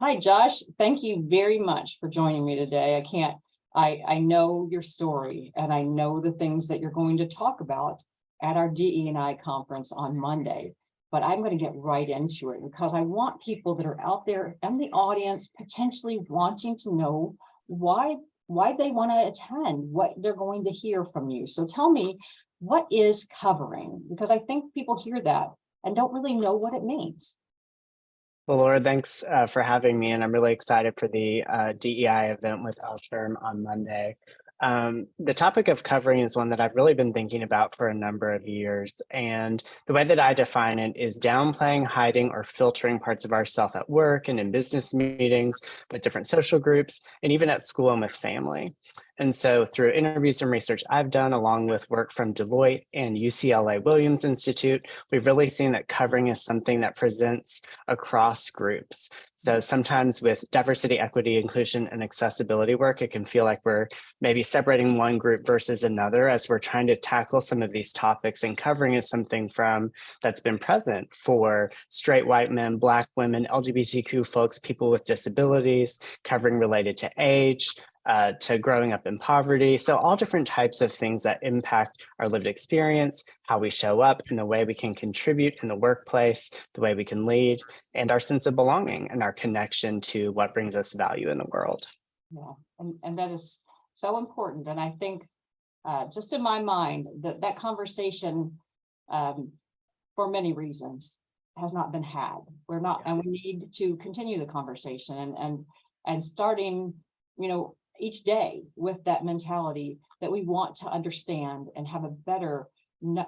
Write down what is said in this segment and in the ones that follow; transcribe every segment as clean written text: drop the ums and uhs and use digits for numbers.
Hi, Josh. Thank you very much for joining me today. I know your story and I know the things that you're going to talk about at our DE&I conference on Monday, but I'm going to get right into it because I want people that are out there in the audience potentially wanting to know why they want to attend, what they're going to hear from you. So tell me, what is covering? Because I think people hear that and don't really know what it means. Well, Laura, thanks for having me, and I'm really excited for the DEI event with LSHRM on Monday. The topic of covering is one that I've really been thinking about for a number of years, and the way that I define it is downplaying, hiding, or filtering parts of ourself at work and in business meetings, with different social groups, and even at school and with family. And so through interviews and research I've done, along with work from Deloitte and UCLA Williams Institute, we've really seen that covering is something that presents across groups. So sometimes with diversity, equity, inclusion, and accessibility work, it can feel like we're maybe separating one group versus another as we're trying to tackle some of these topics. And covering is something that's been present for straight white men, Black women, LGBTQ folks, people with disabilities, covering related to age, to growing up in poverty. So all different types of things that impact our lived experience, how we show up, and the way we can contribute in the workplace, the way we can lead, and our sense of belonging and our connection to what brings us value in the world. Yeah, and that is so important. And I think just in my mind, that conversation, for many reasons, has not been had. We're not, and we need to continue the conversation and starting, each day with that mentality that we want to understand and have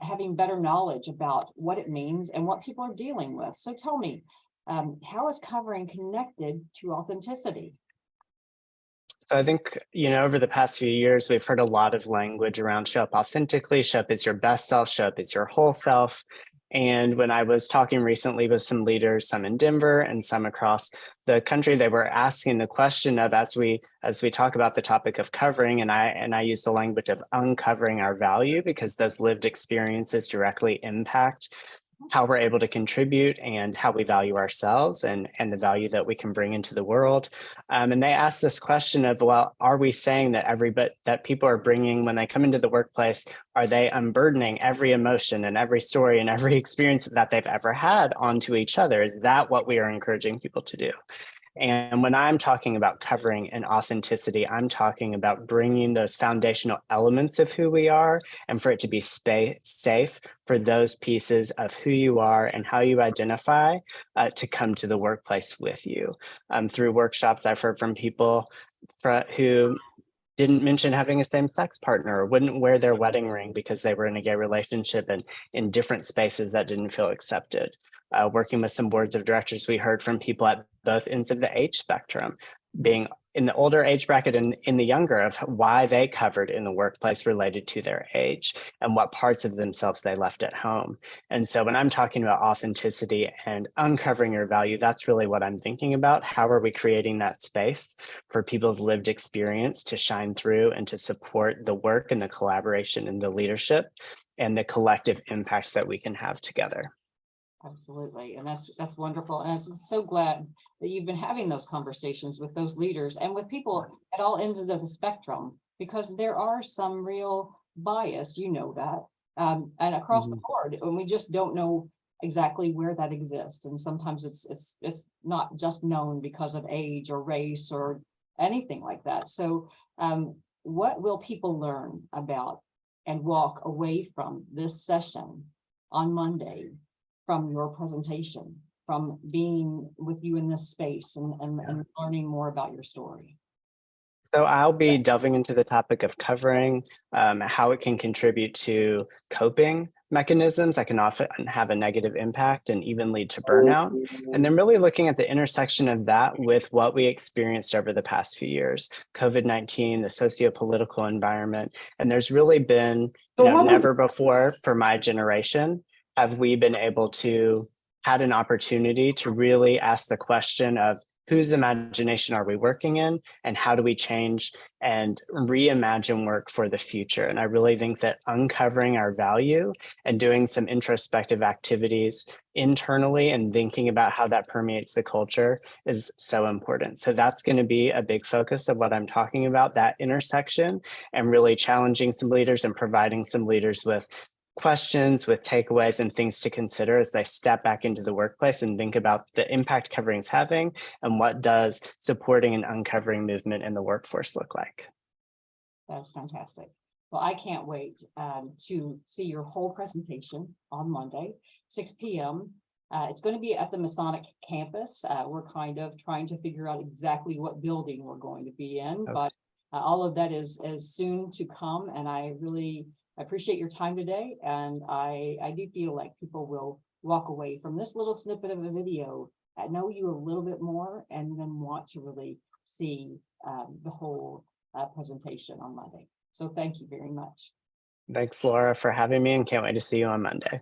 having better knowledge about what it means and what people are dealing with. So tell me, how is covering connected to authenticity? So I think, over the past few years, we've heard a lot of language around show up authentically, show up as your best self, show up as your whole self. And when I was talking recently with some leaders, some in Denver and some across the country, they were asking the question of, as we talk about the topic of covering, and I use the language of uncovering our value, because those lived experiences directly impact how we're able to contribute and how we value ourselves and the value that we can bring into the world. And they asked this question of, well, are we saying that people are bringing, when they come into the workplace, are they unburdening every emotion and every story and every experience that they've ever had onto each other? Is that what we are encouraging people to do? And when I'm talking about covering and authenticity, I'm talking about bringing those foundational elements of who we are, and for it to be safe for those pieces of who you are and how you identify to come to the workplace with you. Through workshops, I've heard from people who didn't mention having a same-sex partner, or wouldn't wear their wedding ring because they were in a gay relationship and in different spaces that didn't feel accepted. Working with some boards of directors, we heard from people at both ends of the age spectrum, being in the older age bracket and in the younger, of why they covered in the workplace related to their age and what parts of themselves they left at home. And so when I'm talking about authenticity and uncovering your value, that's really what I'm thinking about. How are we creating that space for people's lived experience to shine through and to support the work and the collaboration and the leadership and the collective impact that we can have together? Absolutely. And that's wonderful. And I'm so glad that you've been having those conversations with those leaders and with people at all ends of the spectrum, because there are some real bias, that, and across the board, and we just don't know exactly where that exists. And sometimes it's not just known because of age or race or anything like that. So what will people learn about and walk away from this session on Monday, from your presentation, from being with you in this space and learning more about your story? So I'll be delving into the topic of covering, how it can contribute to coping mechanisms that can often have a negative impact and even lead to burnout. And then really looking at the intersection of that with what we experienced over the past few years, COVID-19, the socio-political environment. And there's really been, never before for my generation have we been able to had an opportunity to really ask the question of, whose imagination are we working in, and how do we change and reimagine work for the future? And I really think that uncovering our value and doing some introspective activities internally and thinking about how that permeates the culture is so important. So that's going to be a big focus of what I'm talking about, that intersection, and really challenging some leaders and providing some leaders with questions, with takeaways and things to consider as they step back into the workplace and think about the impact covering is having and what does supporting and uncovering movement in the workforce look like. That's fantastic. Well, I can't wait to see your whole presentation on Monday, 6 p.m. It's going to be at the Masonic campus. We're kind of trying to figure out exactly what building we're going to be in, Okay. but all of that is soon to come. And I really appreciate your time today. And I do feel like people will walk away from this little snippet of a video, know you a little bit more, and then want to really see the whole presentation on Monday. So thank you very much. Thanks, Laura, for having me, and can't wait to see you on Monday.